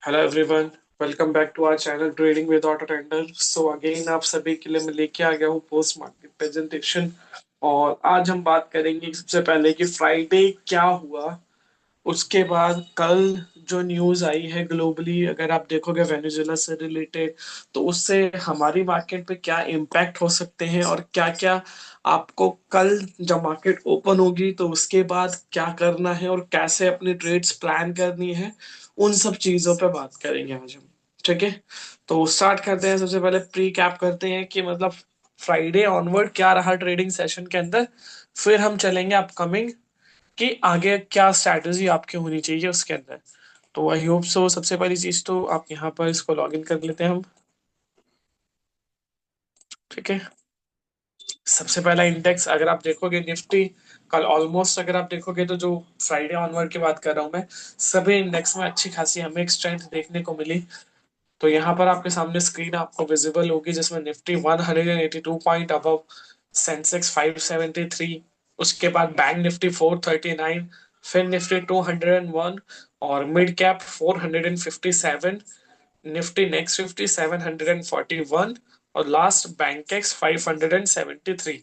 Hello everyone. Welcome back to our channel trading with auto trader. So again आप सभी के लिए मैं लेके आ गया हूँ पोस्ट मार्केट प्रेजेंटेशन। और आज हम बात करेंगे सबसे पहले कि फ्राइडे क्या हुआ। उसके बाद कल जो न्यूज आई है ग्लोबली, अगर आप देखोगे वेनेजुएला से रिलेटेड, तो उससे हमारी मार्केट पे क्या इम्पैक्ट हो सकते हैं और क्या क्या आपको कल जब मार्केट ओपन होगी तो उसके बाद क्या करना है और कैसे अपनी ट्रेड्स प्लान करनी है, उन सब चीजों पे बात करेंगे आज हम। ठीक है, तो स्टार्ट करते हैं। सबसे पहले प्री कैप करते हैं कि मतलब फ्राइडे ऑनवर्ड क्या रहा ट्रेडिंग सेशन के अंदर। फिर हम चलेंगे अपकमिंग कि आगे क्या स्ट्रैटेजी आपकी होनी चाहिए उसके अंदर। तो आई होप सो। सबसे पहली चीज तो आप यहाँ पर इसको लॉग इन कर लेते हैं हम। ठीक है, सबसे पहला इंडेक्स अगर आप देखोगे निफ्टी, कल ऑलमोस्ट अगर आप देखोगे तो जो फ्राइडे ऑनवर्ड की बात कर रहा हूँ मैं, सभी इंडेक्स में अच्छी खासी हमें एक स्ट्रेंथ देखने को मिली। तो यहाँ पर आपके सामने स्क्रीन आपको विजिबल होगी जिसमें निफ्टी 182 पॉइंट अबव, सेंसेक्स 573, उसके बाद बैंक निफ्टी 439, फिर निफ्टी 201, और मिड कैप 457, निफ्टी नेक्स्ट 50 741, और लास्ट बैंकेक्स 573।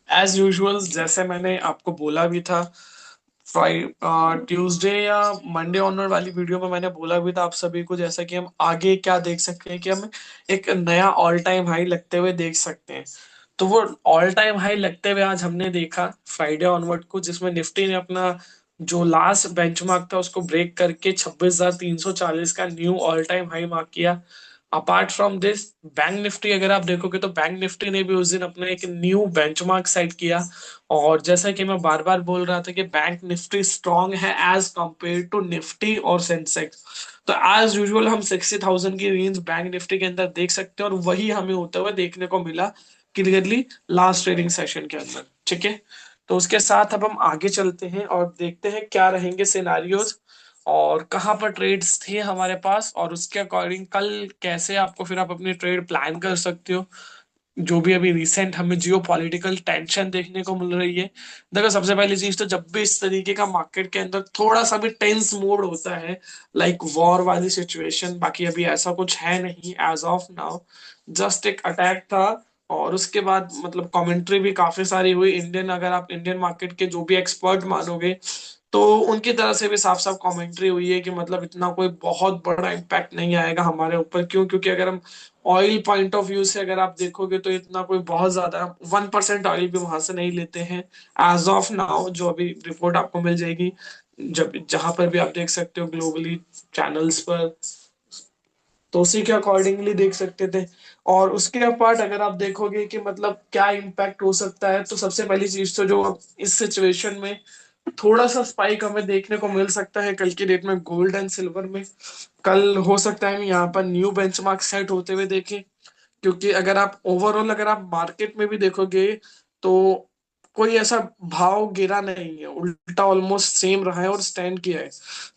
एज यूजुअल जैसे मैंने आपको बोला भी था, ट्यूसडे या मंडे ऑनवर्ड वाली वीडियो में मैंने बोला भी था आप सभी को, जैसा कि हम आगे क्या देख सकते हैं कि हम एक नया ऑल टाइम हाई लगते हुए देख सकते हैं। तो वो ऑल टाइम हाई लगते हुए आज हमने देखा फ्राइडे ऑनवर्ड को, जिसमें निफ्टी ने अपना जो लास्ट बेंचमार्क था उसको ब्रेक करके 26,340 का new all time high mark किया। Apart from this, bank Nifty अगर आप देखोगे तो बैंक निफ्टी ने भी उस दिन अपना एक न्यू बेंचमार्क सेट किया। और जैसा कि मैं बार बार बोल रहा था कि बैंक निफ्टी स्ट्रांग है एज कंपेयर टू निफ्टी और सेंसेक्स। तो एज यूजुअल हम 60,000 की रेंज बैंक निफ्टी के अंदर देख सकते हैं, और वही हमें होता हुआ देखने को मिला क्लियरली लास्ट ट्रेडिंग सेशन के अंदर। ठीक है, तो उसके साथ अब हम आगे चलते हैं और देखते हैं क्या रहेंगे सिनारियोज और कहाँ पर ट्रेड्स थे हमारे पास, और उसके अकॉर्डिंग कल कैसे आपको फिर आप अपनी ट्रेड प्लान कर सकते हो। जो भी अभी रिसेंट हमें जियो पॉलिटिकल टेंशन देखने को मिल रही है। देखो सबसे पहली चीज तो जब भी इस तरीके का मार्केट के अंदर थोड़ा सा भी टेंस मोड होता है, लाइक वॉर वाली सिचुएशन, बाकी अभी ऐसा कुछ है नहीं एज ऑफ नाउ, जस्ट एक अटैक था। और उसके बाद मतलब कमेंट्री भी काफी सारी हुई इंडियन, अगर आप इंडियन मार्केट के जो भी एक्सपर्ट मानोगे तो उनकी तरफ से भी साफ साफ कमेंट्री हुई है कि मतलब इतना कोई बहुत बड़ा इम्पैक्ट नहीं आएगा हमारे ऊपर। क्यों? क्योंकि अगर हम ऑयल पॉइंट ऑफ व्यू से अगर आप देखोगे तो इतना कोई बहुत ज्यादा 1% ऑयल भी वहां से नहीं लेते हैं एज ऑफ नाउ, जो अभी रिपोर्ट आपको मिल जाएगी जब जहां पर भी आप देख सकते हो ग्लोबली चैनल्स पर, तो उसी के अकॉर्डिंगली देख सकते थे। और उसके अपार्ट अगर आप देखोगे कि मतलब क्या इम्पैक्ट हो सकता है, तो सबसे पहली चीज तो जो अब इस सिचुएशन में थोड़ा सा स्पाइक हमें देखने को मिल सकता है कल की डेट में गोल्ड एंड सिल्वर में। कल हो सकता है हम यहाँ पर न्यू बेंचमार्क सेट होते हुए देखें, क्योंकि अगर आप ओवरऑल अगर आप मार्केट में भी देखोगे तो कोई ऐसा भाव गिरा नहीं है, उल्टा ऑलमोस्ट सेम रहा है और स्टैंड किया है।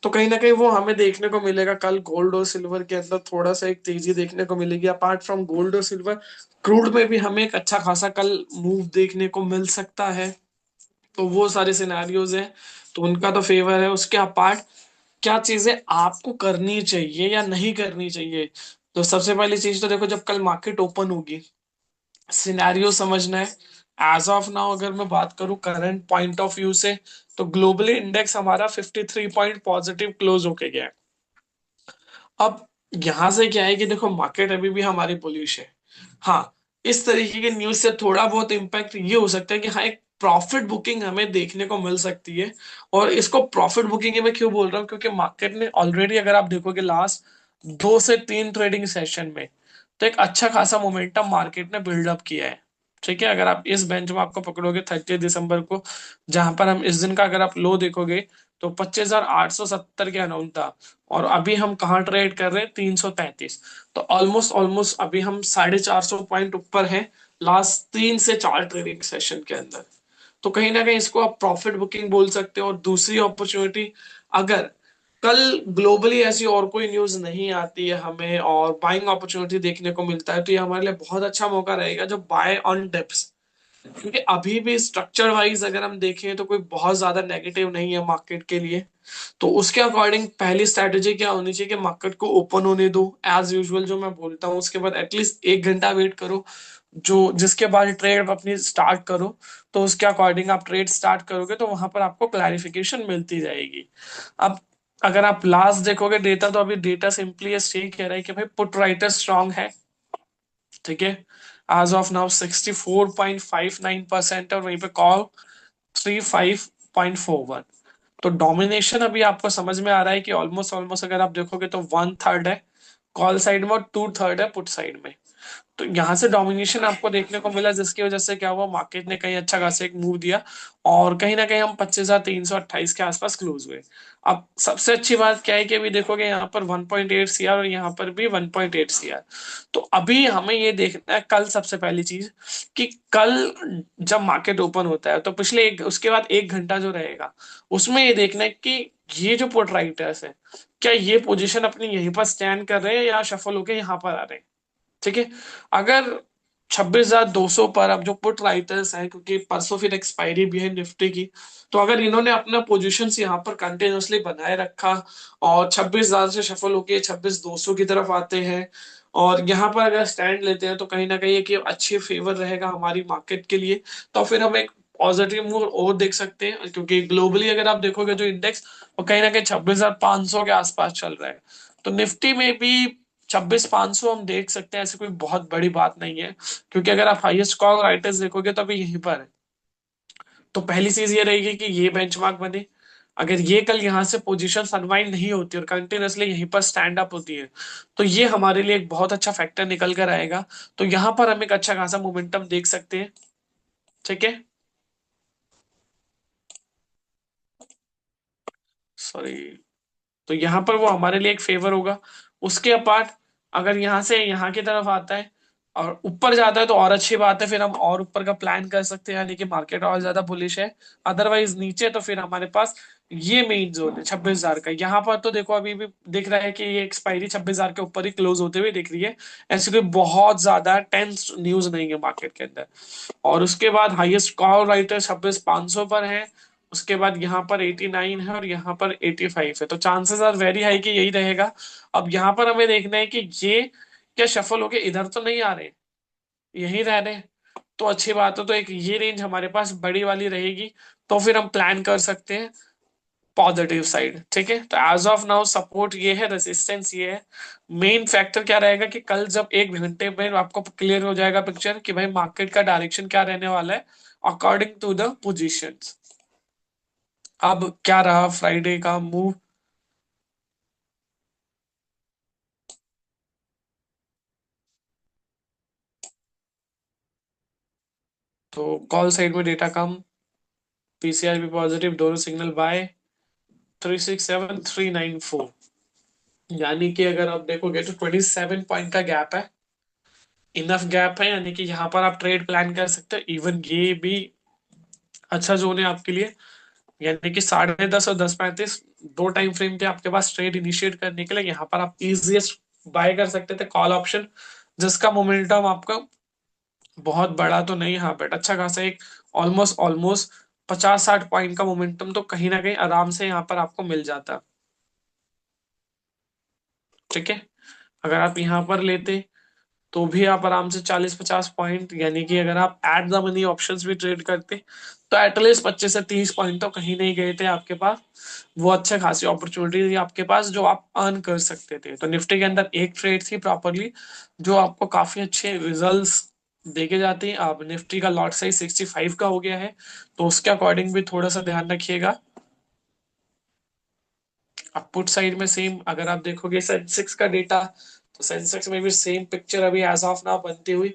तो कहीं ना कहीं वो हमें देखने को मिलेगा कल गोल्ड और सिल्वर के अंदर थोड़ा सा एक तेजी देखने को मिलेगी। अपार्ट फ्रॉम गोल्ड और सिल्वर, क्रूड में भी हमें एक अच्छा खासा कल मूव देखने को मिल सकता है। तो वो सारे सिनेरियोज हैं, तो उनका तो फेवर है। उसके अपार्ट क्या चीजें आपको करनी चाहिए या नहीं करनी चाहिए, तो सबसे पहली चीज तो देखो, जब कल मार्केट ओपन होगी सिनेरियो समझना है। एज ऑफ नाउ अगर मैं बात करूं करंट पॉइंट ऑफ व्यू से, तो ग्लोबली इंडेक्स हमारा 53 पॉइंट पॉजिटिव क्लोज होके गया है। अब यहां से क्या है कि देखो मार्केट अभी भी हमारी बुलिश है। हाँ, इस तरीके के न्यूज से थोड़ा बहुत इम्पैक्ट ये हो सकता है कि हाँ एक प्रॉफिट बुकिंग हमें देखने को मिल सकती है। और इसको प्रॉफिट बुकिंग मैं क्यों बोल रहा हूँ, क्योंकि मार्केट ने ऑलरेडी अगर आप देखोगे लास्ट 2 से 3 ट्रेडिंग सेशन में, तो एक अच्छा खासा मोमेंटम मार्केट ने बिल्डअप किया है। ठीक है, अगर आप इस बेंच में आपको पकड़ोगे 30 दिसंबर को, जहां पर हम इस दिन का अगर आप लो देखोगे तो 25,870 के अराउंड था। और अभी हम कहाँ ट्रेड कर रहे हैं? 333। तो ऑलमोस्ट ऑलमोस्ट अभी हम 450 पॉइंट ऊपर हैं लास्ट 3 से 4 ट्रेडिंग सेशन के अंदर। तो कहीं ना कहीं इसको आप प्रॉफिट बुकिंग बोल सकते हो। और दूसरी अपॉर्चुनिटी, अगर कल ग्लोबली ऐसी और कोई न्यूज नहीं आती है हमें और बाइंग अपॉर्चुनिटी देखने को मिलता है, तो ये हमारे लिए बहुत अच्छा मौका रहेगा जो बाय ऑन डिप्स। क्योंकि अभी भी स्ट्रक्चर वाइज अगर हम देखें तो कोई बहुत ज्यादा नेगेटिव नहीं है मार्केट के लिए। तो उसके अकॉर्डिंग पहली स्ट्रैटेजी क्या होनी चाहिए कि मार्केट को ओपन होने दो एज यूजुअल जो मैं बोलता हूँ, उसके बाद एटलीस्ट 1 घंटा वेट करो, जो जिसके बाद ट्रेड अपनी स्टार्ट करो। तो उसके अकॉर्डिंग आप ट्रेड स्टार्ट करोगे तो वहां पर आपको क्लैरिफिकेशन मिलती जाएगी। अब अगर आप लास्ट देखोगे डेटा, तो अभी डेटा सिंपली यही कह रहा है कि भाई पुट राइटर स्ट्रांग है। ठीक है, एज ऑफ नाउ 64.59% और वहीं पे कॉल 35.41। तो डोमिनेशन अभी आपको समझ में आ रहा है कि ऑलमोस्ट ऑलमोस्ट अगर आप देखोगे तो 1/3 है कॉल साइड में और 2/3 है पुट साइड में। तो यहाँ से डोमिनेशन आपको देखने को मिला, जिसकी वजह से क्या हुआ, मार्केट ने कहीं अच्छा खासा एक मूव दिया और कहीं ना कहीं हम 25,328 के आसपास क्लोज हुए। अब सबसे अच्छी बात क्या है कि अभी देखोगे यहाँ पर 1.8 सीआर और यहाँ पर भी 1.8 सीआर। तो अभी हमें ये देखना है कल, सबसे पहली चीज कि कल जब मार्केट ओपन होता है तो पिछले एक उसके बाद 1 घंटा जो रहेगा उसमें ये देखना है कि ये जो पुट राइटर्स है, क्या ये पोजीशन अपनी यहीं पर स्टैंड कर रहे हैं या शफल होके यहाँ पर आ रहे हैं। ठीक है, अगर 26,200 पर अब जो पुट राइटर्स है, क्योंकि परसों फिर एक्सपायरी भी है निफ्टी की, तो अगर इन्होंने अपना पोजीशन यहाँ पर कंटिन्यूअसली बनाए रखा और 26,000 से सफल होके 26,200 की तरफ आते हैं और यहाँ पर अगर स्टैंड लेते हैं तो कहीं ना कहीं एक ये अच्छी फेवर रहेगा हमारी मार्केट के लिए। तो फिर हम एक पॉजिटिव मूव और देख सकते हैं, क्योंकि ग्लोबली अगर आप देखोगे जो इंडेक्स वो कहीं ना कहीं 26,500 के आसपास चल रहा है। तो निफ्टी में भी 26,500 हम देख सकते हैं, ऐसी कोई बहुत बड़ी बात नहीं है। क्योंकि अगर आप हाईएस्ट कॉल राइटर्स देखोगे तो अभी यहीं पर है। तो पहली चीज ये रहेगी कि ये बेंचमार्क बने। अगर ये कल यहाँ से पोजीशन अनवाइंड नहीं होती और कंटिन्यूअसली यहीं पर स्टैंड अप होती है तो ये हमारे लिए एक बहुत अच्छा फैक्टर निकल कर आएगा। तो यहाँ पर हम एक अच्छा खासा मोमेंटम देख सकते हैं। ठीक है, सॉरी। तो यहाँ पर वो हमारे लिए एक फेवर होगा। उसके अपार्ट अगर यहाँ से यहाँ की तरफ आता है और ऊपर जाता है तो और अच्छी बात है, फिर हम और ऊपर का प्लान कर सकते हैं, यानी कि मार्केट और ज्यादा बुलिश है। अदरवाइज नीचे तो फिर हमारे पास ये मेन जोन है 26,000 का। यहाँ पर तो देखो अभी भी दिख रहा है कि ये एक्सपायरी 26,000 के ऊपर ही क्लोज होते हुए दिख रही है। ऐसी कोई बहुत ज्यादा टेंस न्यूज नहीं है मार्केट के अंदर। और उसके बाद हाईएस्ट कॉल राइटर 26,500 पर है। उसके बाद यहाँ पर 89 है और यहाँ पर 85 है, तो चांसेस आर वेरी हाई कि यही रहेगा। अब यहाँ पर हमें देखना है कि ये क्या शफल होके इधर तो नहीं आ रहे, यहीं रह रहे हैं। तो अच्छी बात है, तो एक ये रेंज हमारे पास बड़ी वाली रहेगी। तो फिर हम प्लान कर सकते हैं पॉजिटिव साइड। ठीक है, तो एज ऑफ नाउ सपोर्ट ये है, रेजिस्टेंस ये है। मेन फैक्टर क्या रहेगा कि कल जब 1 घंटे में आपको क्लियर हो जाएगा पिक्चर कि भाई मार्केट का डायरेक्शन क्या रहने वाला है अकॉर्डिंग टू द पोजीशंस। अब क्या रहा फ्राइडे का मूव। तो कॉल साइड में डेटा कम, पीसीआर भी पॉजिटिव, दोनों सिग्नल बाय 367,394। यानी कि अगर आप देखोगे तो 27 पॉइंट का गैप है, इनफ गैप है, यानी कि यहाँ पर आप ट्रेड प्लान कर सकते हो। इवन ये भी अच्छा जोन है आपके लिए, यानी कि 10:30 और 10:35 दो टाइम फ्रेम थे आपके पास ट्रेड इनिशिएट करने के लिए। यहाँ पर आप इजिएस्ट बाय कर सकते थे कॉल ऑप्शन, जिसका मोमेंटम आपका बहुत बड़ा तो नहीं, हाँ बट अच्छा खासा एक ऑलमोस्ट ऑलमोस्ट 50-60 पॉइंट का मोमेंटम तो कहीं ना कहीं आराम से यहाँ पर आपको मिल जाता। ठीक है, अगर आप यहाँ पर लेते तो भी आप आराम से 40-50 पॉइंट, यानी कि अगर आप एट द मनी ऑप्शंस भी ट्रेड करते तो एटलीस्ट 25 से 30 पॉइंट तो कहीं नहीं गए थे आपके पास। वो अच्छे खासी अपॉर्चुनिटी थी आपके पास जो आप अर्न कर सकते थे। तो निफ्टी के अंदर एक ट्रेड थी प्रॉपरली जो आपको काफी अच्छे रिजल्ट्स देके जाती है। अब निफ्टी का लॉट साइज 65 का हो गया है, तो उसके अकॉर्डिंग भी थोड़ा सा ध्यान रखिएगा। अब पुट साइड में सेम अगर आप देखोगे सेंसेक्स का डेटा, तो सेंसेक्स में भी सेम पिक्चर अभी एज ऑफ नाउ बनती हुई।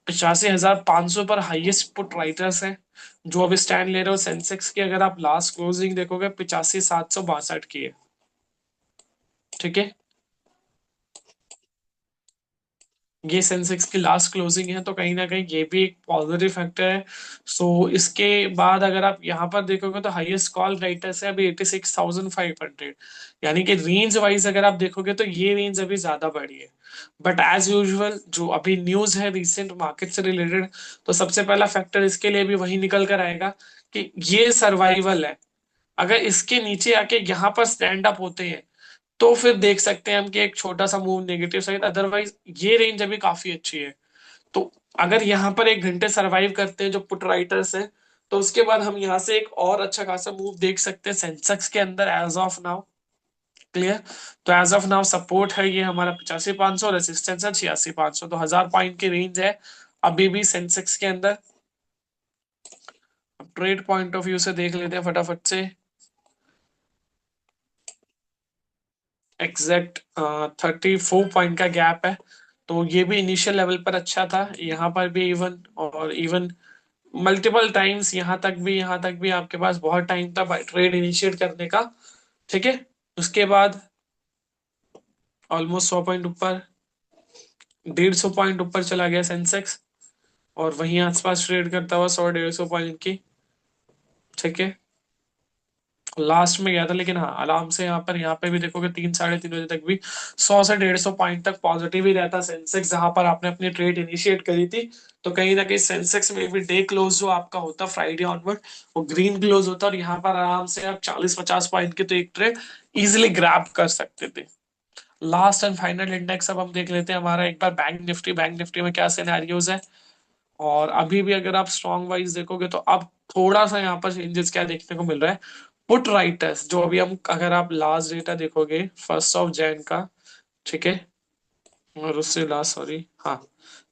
85,500 पर हाईएस्ट पुट राइटर्स हैं जो अभी स्टैंड ले रहे हो सेंसेक्स की। अगर आप लास्ट क्लोजिंग देखोगे 85,762 की है। ठीक है, ये सेंसेक्स की लास्ट क्लोजिंग है, तो कहीं ना कहीं ये भी एक पॉजिटिव फैक्टर है। सो इसके बाद अगर आप यहाँ पर देखोगे तो हाईएस्ट कॉल राइटर्स है अभी 86,500, यानी कि रेंज वाइज अगर आप देखोगे तो ये रेंज अभी ज्यादा बढ़ी है। बट एज यूजुअल जो अभी न्यूज है रिसेंट मार्केट से रिलेटेड, तो सबसे पहला फैक्टर इसके लिए भी वही निकल कर आएगा कि ये सर्वाइवल है। अगर इसके नीचे आके यहाँ पर स्टैंड अप होते हैं तो फिर देख सकते हैं हम कि एक छोटा सा मूव नेगेटिव साइड, अदरवाइज ये रेंज अभी काफी अच्छी है। तो अगर यहाँ पर 1 घंटे सरवाइव करते हैं जो पुट राइटर्स है, तो उसके बाद हम यहाँ से एक और अच्छा खासा मूव देख सकते हैं सेंसेक्स के अंदर एज ऑफ नाउ। क्लियर। तो एज ऑफ नाउ सपोर्ट है ये हमारा 85,500, रेसिस्टेंस है 86,500, तो 1000 पॉइंट की रेंज है अभी भी सेंसेक्स के अंदर। ट्रेड पॉइंट ऑफ व्यू से देख लेते हैं फटाफट से। एग्जैक्ट 34 पॉइंट का गैप है, तो ये भी इनिशियल लेवल पर अच्छा था, यहाँ पर भी इवन और इवन मल्टीपल टाइम्स यहाँ तक भी आपके पास बहुत टाइम था ट्रेड इनिशिएट करने का। ठीक है। उसके बाद ऑलमोस्ट 100 पॉइंट ऊपर, 150 पॉइंट ऊपर चला गया सेंसेक्स, और वहीं आसपास ट्रेड करता हुआ 100-150 पॉइंट की। ठीक है। लास्ट में गया था, लेकिन हाँ आराम से यहाँ पे भी देखोगे 3 साढ़े 3 बजे तक भी 100 से 150 पॉइंट तक पॉजिटिव ही रहता सेंसेक्स, जहां पर आपने अपनी ट्रेड इनिशिएट करी थी। तो कहीं ना कहीं सेंसेक्स में भी डे क्लोज जो आपका होता फ्राइडे ऑनवर्ड, वो ग्रीन क्लोज होता, और यहाँ पर आराम से आप 40-50 पॉइंट की तो एक ट्रेड इजिली ग्रैब कर सकते थे। लास्ट एंड फाइनल इंडेक्स अब हम देख लेते हैं हमारा एक बार बैंक निफ्टी। बैंक निफ्टी में क्या सिनेरियोज है, और अभी भी अगर आप स्ट्रॉन्ग वाइज देखोगे तो अब थोड़ा सा यहाँ पर चेंजेस क्या देखने को मिल रहा है। पुट राइटर्स जो अभी हम, अगर आप लास्ट डेटा देखोगे 1 Jan का, ठीक है, और उससे लास्ट, सॉरी हाँ,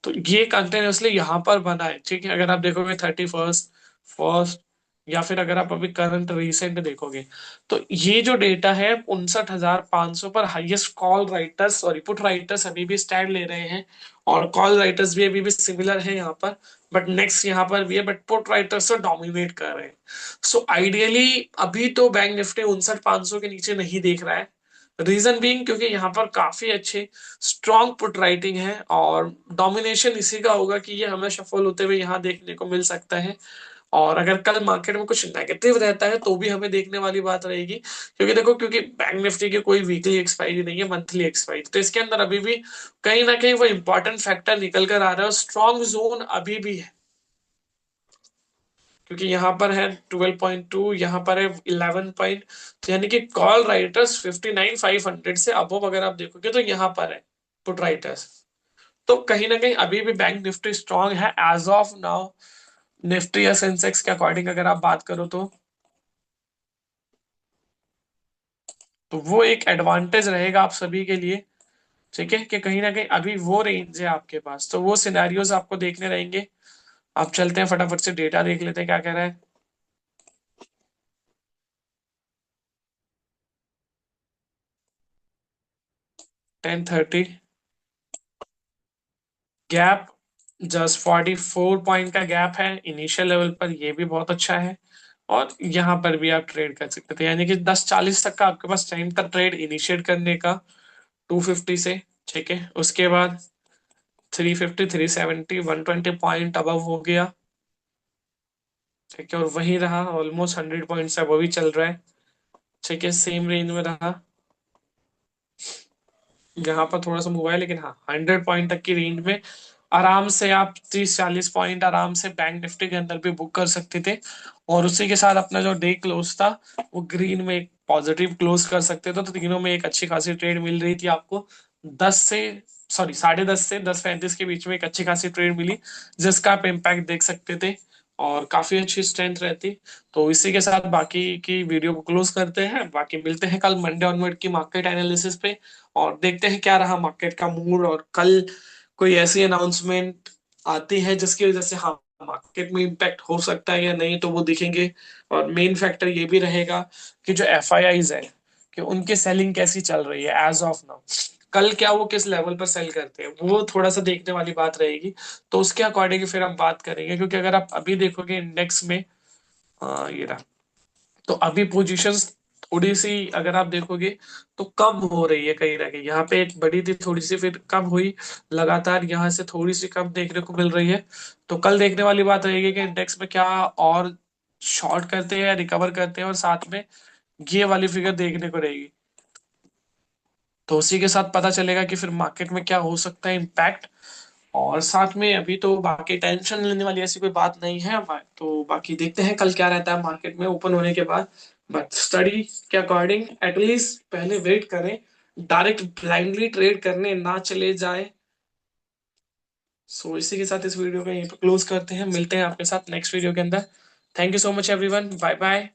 तो ये कंटिन्यूसली यहाँ पर बना है। ठीक है। अगर आप देखोगे 31, फर्स्ट, या फिर अगर आप अभी करंट रिसेंट देखोगे, तो ये जो डेटा है 59,500 पर highest call writers, sorry put writers अभी भी स्टैंड ले रहे हैं, और कॉल राइटर्स भी अभी भी सिमिलर है यहाँ पर। बट नेक्स्ट यहाँ पर भी है, बट पुट राइटर्स तो डोमिनेट कर रहे हैं। सो आइडियली अभी तो बैंक निफ्टी 59,500 के नीचे नहीं देख रहा है। रीजन बीइंग क्योंकि यहाँ पर काफी अच्छे स्ट्रॉन्ग पुट राइटिंग है, और डोमिनेशन इसी का होगा कि ये हमें सफल होते हुए यहाँ देखने को मिल सकता है। और अगर कल मार्केट में कुछ नेगेटिव रहता है तो भी हमें देखने वाली बात रहेगी, क्योंकि देखो क्योंकि बैंक निफ्टी की कोई वीकली एक्सपायरी नहीं है, मंथली एक्सपायरी, तो इसके अंदर अभी भी कहीं ना कहीं वो इंपॉर्टेंट फैक्टर निकल कर आ रहा है, स्ट्रॉन्ग जोन अभी भी है। क्योंकि यहाँ पर है 12.2, यहाँ पर है 11 पॉइंट, तो यानी कि कॉल राइटर्स 59,500 से अबव अगर आप देखोगे तो यहाँ पर है पुट राइटर्स। तो कहीं ना कहीं अभी भी बैंक निफ्टी स्ट्रांग है एज ऑफ नाउ। निफ्टी या सेंसेक्स के अकॉर्डिंग अगर आप बात करो तो वो एक एडवांटेज रहेगा आप सभी के लिए। ठीक है, कि कहीं ना कहीं अभी वो रेंज है आपके पास, तो वो सिनेरियोज आपको देखने रहेंगे। आप चलते हैं फटाफट से डेटा देख लेते हैं क्या कह रहा है। 10:30 गैप, जस्ट 44 पॉइंट का गैप है इनिशियल लेवल पर, ये भी बहुत अच्छा है। और यहाँ पर भी आप ट्रेड कर सकते थे, यानी कि 10:40 तक का आपके पास टाइम था ट्रेड इनिशिएट करने का 250 से। ठीक है। उसके बाद 350, 370, 120 पॉइंट अबव हो गया। ठीक है, और वही रहा ऑलमोस्ट 100 पॉइंट से वो भी चल रहा है। ठीक है, सेम रेंज में रहा। यहाँ पर थोड़ा सा मूव है, लेकिन हाँ 100 पॉइंट तक की रेंज में आराम से आप 30-40 पॉइंट आराम से बैंक निफ्टी के अंदर भी बुक कर सकते थे, और उसी के साथ अपना जो डे क्लोज था वो ग्रीन में एक पॉजिटिव क्लोज कर सकते थे, तो तीनों में एक अच्छी खासी ट्रेड मिल रही थी आपको। 10 से 10:30 से 10:35 के बीच में एक अच्छी खासी ट्रेड मिली, जिसका आप इम्पैक्ट देख सकते थे, और काफी अच्छी स्ट्रेंथ रहती। तो इसी के साथ बाकी की वीडियो को क्लोज करते हैं, बाकी मिलते हैं कल मंडे ऑनवर्ड की मार्केट एनालिसिस पे, और देखते हैं क्या रहा मार्केट का मूड, और कल कोई ऐसी अनाउंसमेंट आती है जिसकी वजह से हाँ मार्केट में इम्पैक्ट हो सकता है या नहीं, तो वो दिखेंगे। और मेन फैक्टर ये भी रहेगा कि जो एफ आई आईज है, कि उनकी सेलिंग कैसी चल रही है एज ऑफ नाउ, कल क्या वो किस लेवल पर सेल करते हैं, वो थोड़ा सा देखने वाली बात रहेगी। तो उसके अकॉर्डिंग फिर हम बात करेंगे, क्योंकि अगर आप अभी देखोगे इंडेक्स में, ये रहा, तो अभी पोजीशंस थोड़ी सी अगर आप देखोगे तो कम हो रही है कहीं ना कहीं। यहाँ पे एक बड़ी थी थोड़ी सी, फिर कम हुई, लगातार यहाँ से थोड़ी सी कम देखने को मिल रही है। तो कल देखने वाली बात रहेगी कि इंडेक्स में क्या और शॉर्ट करते हैं या रिकवर करते हैं, और साथ में ये वाली फिगर देखने को रहेगी। तो उसी के साथ पता चलेगा कि फिर मार्केट में क्या हो सकता है इम्पैक्ट। और साथ में अभी तो बाकी टेंशन लेने वाली ऐसी कोई बात नहीं है। तो बाकी देखते हैं कल क्या रहता है मार्केट में ओपन होने के बाद। बट स्टडी के अकॉर्डिंग एटलीस्ट पहले वेट करें, डायरेक्ट ब्लाइंडली ट्रेड करने ना चले जाए। सो इसी के साथ इस वीडियो को यहीं पर क्लोज करते हैं, मिलते हैं आपके साथ नेक्स्ट वीडियो के अंदर। Thank you so much everyone, bye bye.